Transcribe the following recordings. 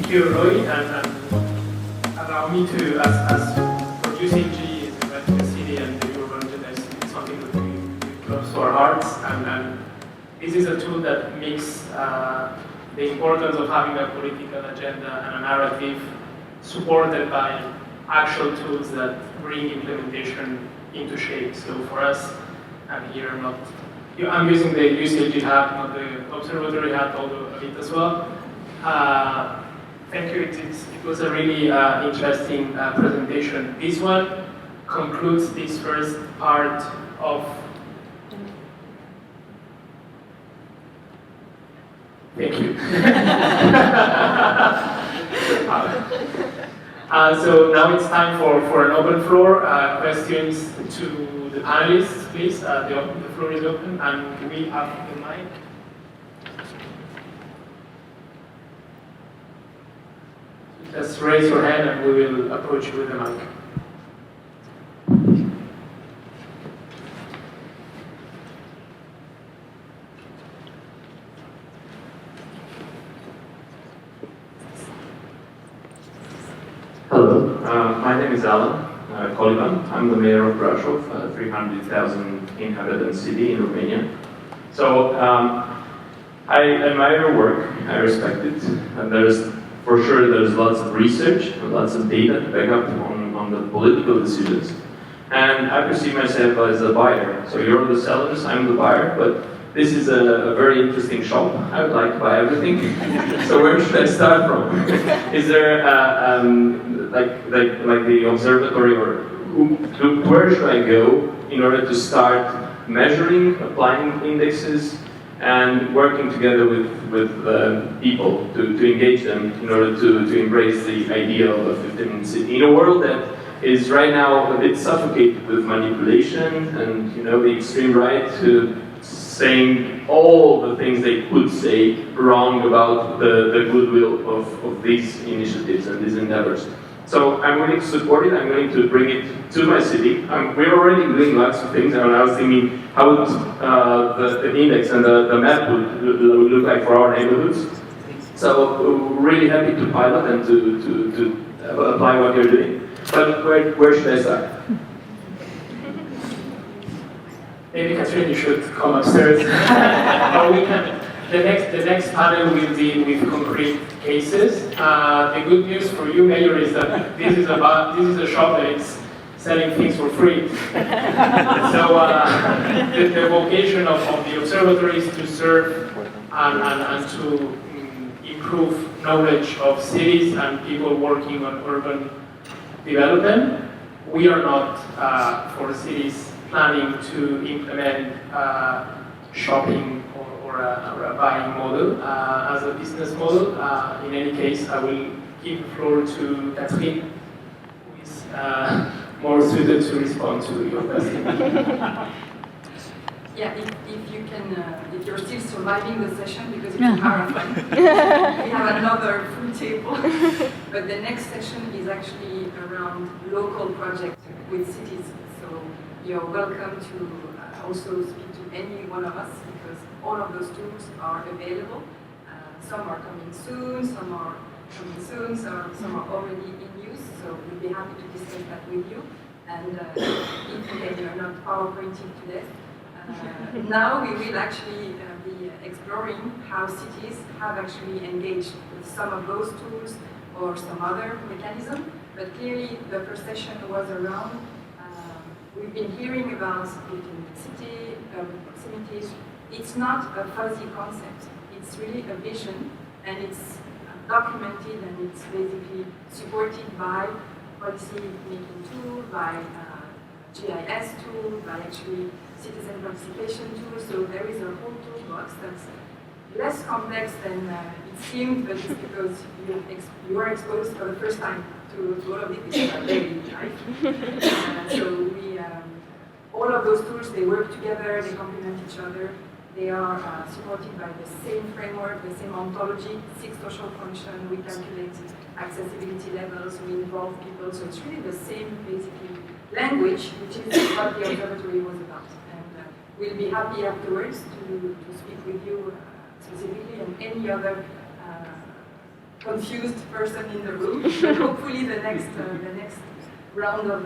Thank you, Roy, and allow me to, as producing G in the city and the urban agenda is something that we close to our hearts, and this is a tool that makes the importance of having a political agenda and a narrative supported by actual tools that bring implementation into shape. So for us, I'm here I'm using the UCLG hat, not the observatory hat, although a bit as well. Thank you, it was a really interesting presentation. This one concludes this first part of Thank you. So now it's time for an open floor. Questions to the panelists, please. The floor is open, and we have the mic. Just raise your hand, and we will approach you with the mic. Hello, my name is Alan Coliban. I'm the mayor of Brașov, 300,000 inhabitant city in Romania. So I admire your work, I respect it, and there's lots of research and lots of data to back up on the political decisions. And I perceive myself as a buyer. So you're the sellers, I'm the buyer, but this is a very interesting shop. I would like to buy everything. So where should I start from? Is there like the observatory, or where should I go in order to start measuring, applying indexes, and working together with people to engage them in order to embrace the idea of a 15-minute city in a world that is right now a bit suffocated with manipulation and the extreme right saying all the things they could say wrong about the goodwill of these initiatives and these endeavors. So I'm willing to support it, I'm willing to bring it to my city. We're already doing lots of things, and I was thinking how would the index and the map would look like for our neighborhoods. So really happy to pilot and to apply what you're doing. But where should I start? Maybe Catherine, you should come upstairs. Or we can. The next panel will be with concrete cases. The good news for you, Mayor, is that this is a shop that is selling things for free. So the vocation of the observatory is to serve and to improve knowledge of cities and people working on urban development. We are not for cities planning to implement shopping or a buying model as a business model. In any case, I will give the floor to Catherine, who is more suited to respond to your question. Yeah, if you're still surviving the session, because it's a marathon, we have another full table. But the next session is actually around local projects with cities. So you're welcome to also speak to any one of us, because all of those tools are available. Some are coming soon, some are some are already in use. So we'll be happy to discuss that with you. And if you're not PowerPointing today, now we will actually be exploring how cities have actually engaged with some of those tools or some other mechanism. But clearly the first session was around, we've been hearing about 15-minute city, proximities. It's not a fuzzy concept. It's really a vision, and it's documented, and it's basically supported by policy making tool, by GIS tool, by actually citizen participation tool. So there is a whole toolbox that's less complex than it seemed, but it's because you are exposed for the first time to all of it. It's daily, right? So all of those tools, they work together, they complement each other. They are supported by the same framework, the same ontology, 6 social functions. We calculate accessibility levels, we involve people. So it's really the same, basically, language, which is what the observatory was about. And we'll be happy afterwards to speak with you specifically, and any other confused person in the room. But hopefully the next round of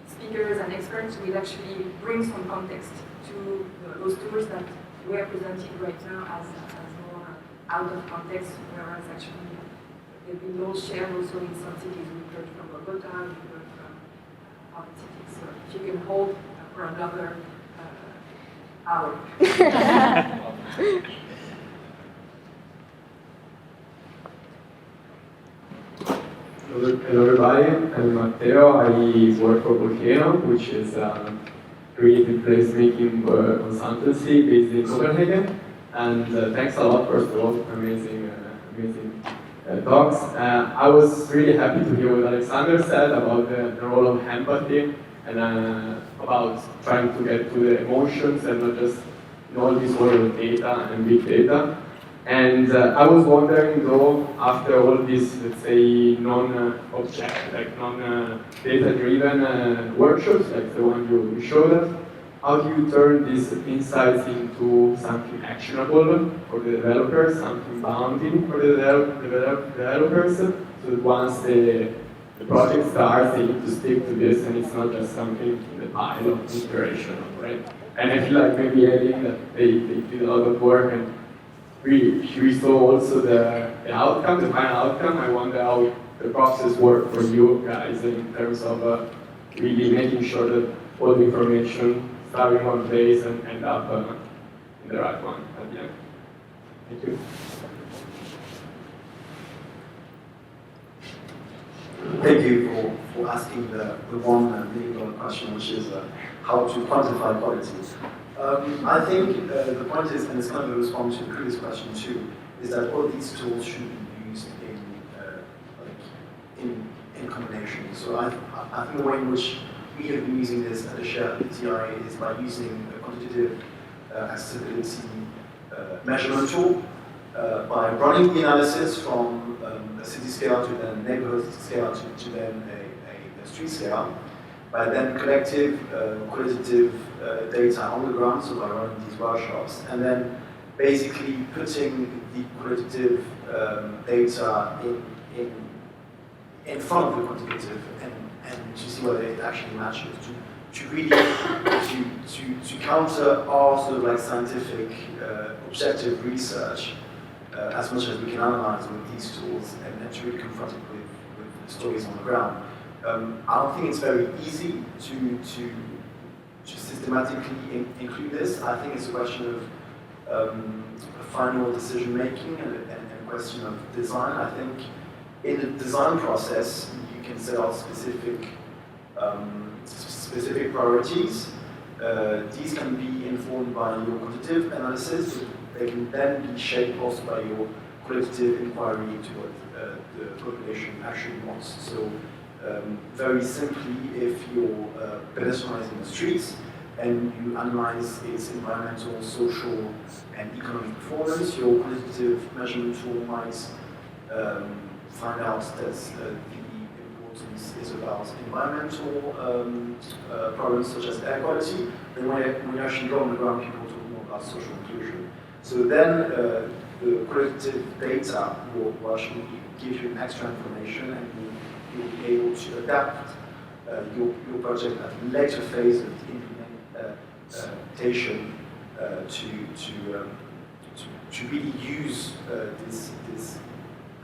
speakers and experts will actually bring some context to those tools that were presented right now as more out of context, whereas actually they've been all shared also in some cities. We've heard from Bogota, we've heard from other cities. So if you can hold for another hour. Hello everybody, I'm Matteo. I work for Volcano, which is a creative placemaking consultancy based in Copenhagen. And thanks a lot, first of all, amazing talks. I was really happy to hear what Alexander said about the role of empathy and about trying to get to the emotions and not just all this world of data and big data. And I was wondering though, after all these, let's say, non-object, like non-data-driven workshops, like the one you showed us, how do you turn these insights into something actionable for the developers, something bounding for the developers, so that once the project starts, they need to stick to this and it's not just something in the pile of inspiration, right? And I feel like maybe adding that they did a lot of work and we saw also the outcome, the final outcome. I wonder how the process worked for you guys in terms of really making sure that all the information start in one place and end up in the right one at the end. Thank you. Thank you for asking the $1 million question, which is how to quantify quality. I think the point is, and it's kind of a response to the previous question too, is that all these tools should be used in combination. So I think the way in which we have been using this at the shared PTI is by using a quantitative accessibility measurement tool, by running the analysis from a city scale to then neighborhood scale to then a street scale, by then collective qualitative data on the ground, so by running these workshops, and then basically putting the qualitative data in front of the quantitative and to see whether it actually matches, to really to counter our sort of like scientific objective research as much as we can analyze with these tools and to really confront it with stories on the ground. I don't think it's very easy to systematically include this. I think it's a question of final decision making and a question of design. I think in the design process you can set out specific priorities. These can be informed by your quantitative analysis, but they can then be shaped also by your qualitative inquiry into what the population actually wants. So very simply, if you're pedestrianizing the streets and you analyze its environmental, social, and economic performance, your quantitative measurement tool might find out that the importance is about environmental problems such as air quality. Then when you actually go on the ground, people talk more about social inclusion. So then the qualitative data will actually give you extra information and you'll be able to adapt your project at a later phase of the implementation to really use this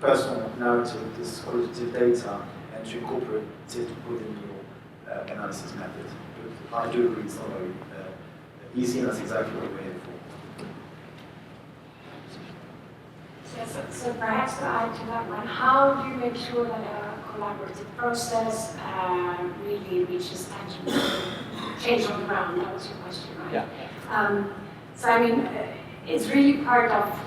personal narrative, this qualitative data, and to incorporate it within your analysis method. But I do agree it's not very easy, and that's exactly what we're here for. So perhaps to add to that one, how do you make sure that a collaborative process really reaches tangible change on the ground? That was your question, right? Yeah. So I mean, it's really part of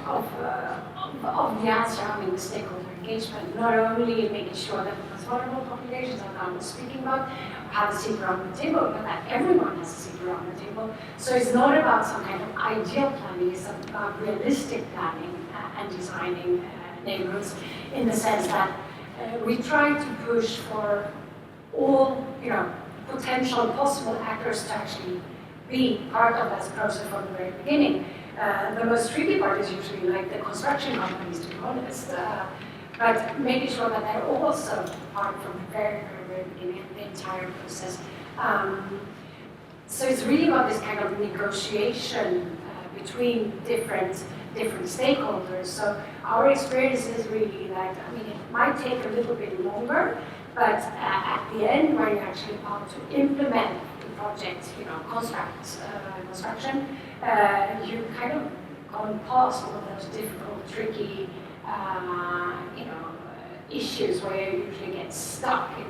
the answer, I mean, the stakeholder engagement, not only making sure that the most vulnerable populations that I was speaking about have a seat around the table, but that everyone has a seat around the table. So it's not about some kind of ideal planning, it's about realistic planning and designing neighborhoods in the sense that we try to push for all, potential possible actors to actually be part of that process from the very beginning. The most tricky part is usually like the construction companies, to be honest. but making sure that they're also part from the very, very beginning of the entire process. So it's really about this kind of negotiation between different stakeholders. So our experience is really that, I mean, it might take a little bit longer, but at the end, when you're actually about to implement the project, construction, you kind of gone past all of those difficult, tricky, issues where you usually get stuck in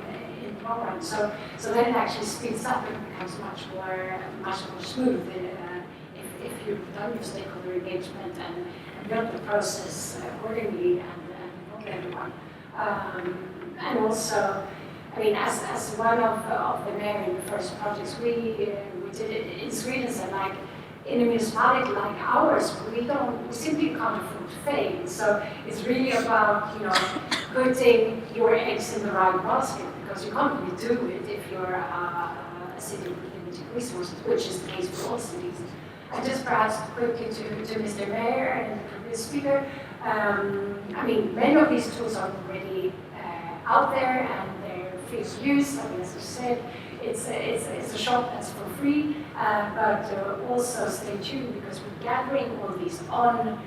the long run. So then it actually speeds up and becomes much more smooth if you've done your stakeholder engagement and built the process accordingly and involved everyone. And also, I mean, as one of the mayor in the first projects, we did it in Sweden, and like in a municipality like ours, we simply can't afford to fail. So it's really about, putting your eggs in the right basket, because you can't really do it if you're a city with limited resources, which is the case for all cities. And just perhaps quickly to Mr. Mayor and the previous speaker, I mean, many of these tools are already out there and they're free of use. I mean, as you said, it's a shop that's for free, but also stay tuned, because we're gathering all these on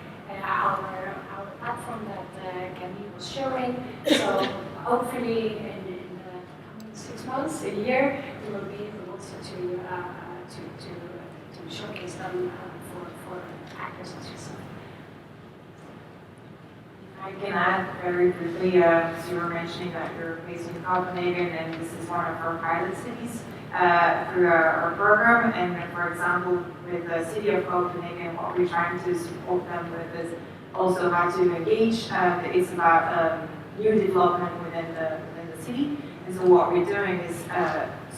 our platform that Camille was showing. So hopefully in the coming 6 months, a year, we will be able also to showcase them for actors as yourself. I can add very briefly, as you were mentioning that you're based in Copenhagen, and this is one of our pilot cities through our program. And for example, with the city of Copenhagen, what we're trying to support them with is also how to engage. It's about new development within the city. And so what we're doing is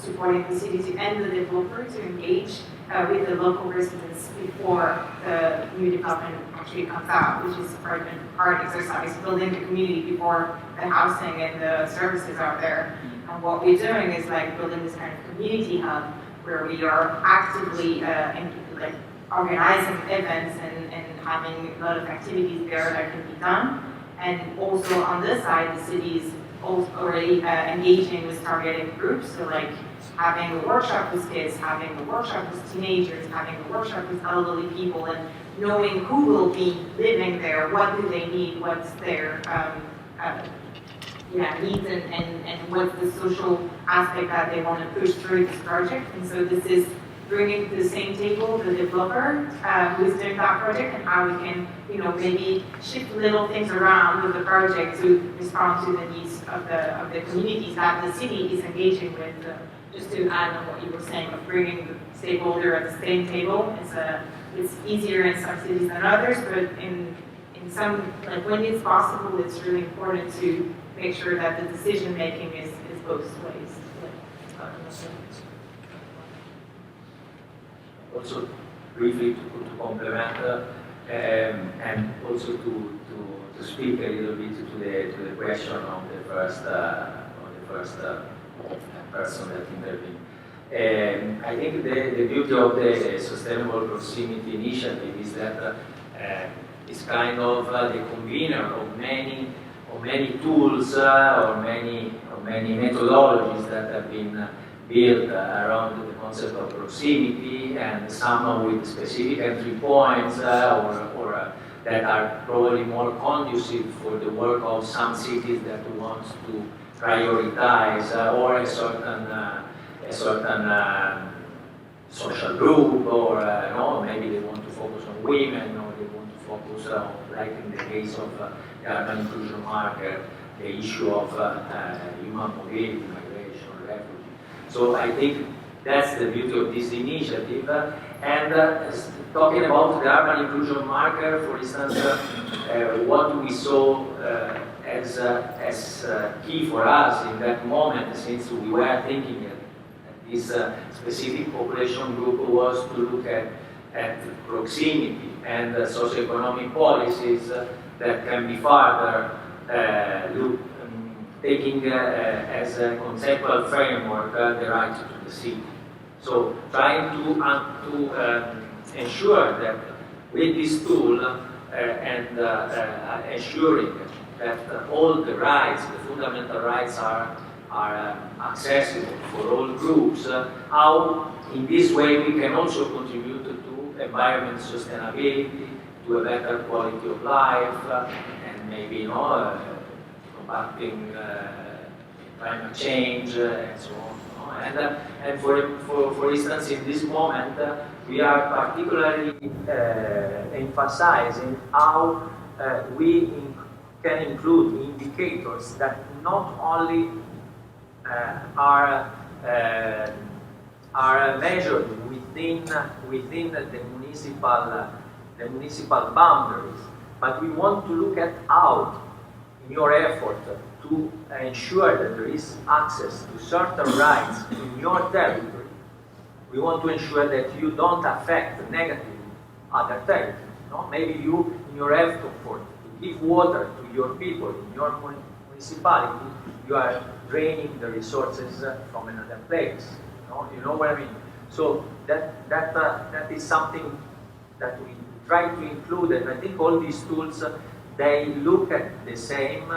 supporting the city and the developer to engage with the local residents before the new development actually comes out, which is a hard exercise, building the community before the housing and the services are there. And what we're doing is like building this kind of community hub where we are actively organizing events and having a lot of activities there that can be done. And also on this side, the city is also already engaging with targeted groups, so like having a workshop with kids, having a workshop with teenagers, having a workshop with elderly people, and knowing who will be living there, what do they need, what's their needs, and what's the social aspect that they want to push through this project. And so this is bringing to the same table the developer who is doing that project, and how we can, maybe shift little things around with the project to respond to the needs of the communities that the city is engaging with. Just to add on what you were saying of bringing the stakeholder at the same table, it's easier in some cities than others, but in some, like when it's possible, it's really important to make sure that the decision making is both ways. Also, briefly to complement and also to speak a little bit to the question of the first person that intervened. I think the beauty of the Sustainable Proximity Initiative is that it's kind of the convener of many tools or many methodologies that have been built around the concept of proximity, and some with specific entry points or that are probably more conducive for the work of some cities that want to prioritize or a certain social group, or maybe they want to focus on women, or they want to focus on, like in the case of the urban inclusion market, the issue of human mobility, migration, refugee. So I think that's the beauty of this initiative. And talking about the urban inclusion marker, for instance, what we saw as key for us in that moment, since we were thinking that this specific population group, was to look at proximity and socioeconomic policies that can be further taking as a conceptual framework the right to the city. So trying to ensure that with this tool and ensuring that all the rights, the fundamental rights are accessible for all groups, how in this way we can also contribute to environment sustainability, to a better quality of life, and maybe combating climate change and so on. And for instance, in this moment, we are particularly emphasizing how we can include indicators that not only are measured within the municipal boundaries, but we want to look at how, in your effort to ensure that there is access to certain rights in your territory, we want to ensure that you don't affect negatively other territories. No? Maybe you, in your effort to give water to your people in your municipality, you are draining the resources from another place. No? You know what I mean? So that is something that we try to include, and I think all these tools, they look at the same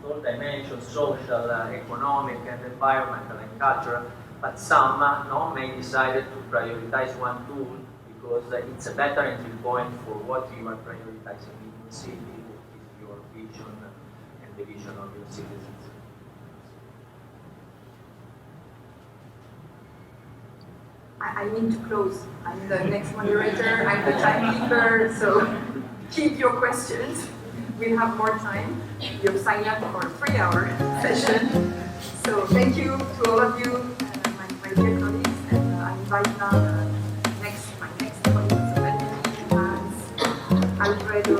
all dimensions, social, economic, and environmental, and cultural, but some may decide to prioritize one tool because it's a better entry point for what you are prioritizing in your city, with your vision and the vision of your citizens. I need to close. I'm the next moderator, I'm the timekeeper, so keep your questions. We'll have more time. You've signed up for a 3-hour session. So thank you to all of you, my dear colleagues, and I invite now my next colleagues, so Alfredo,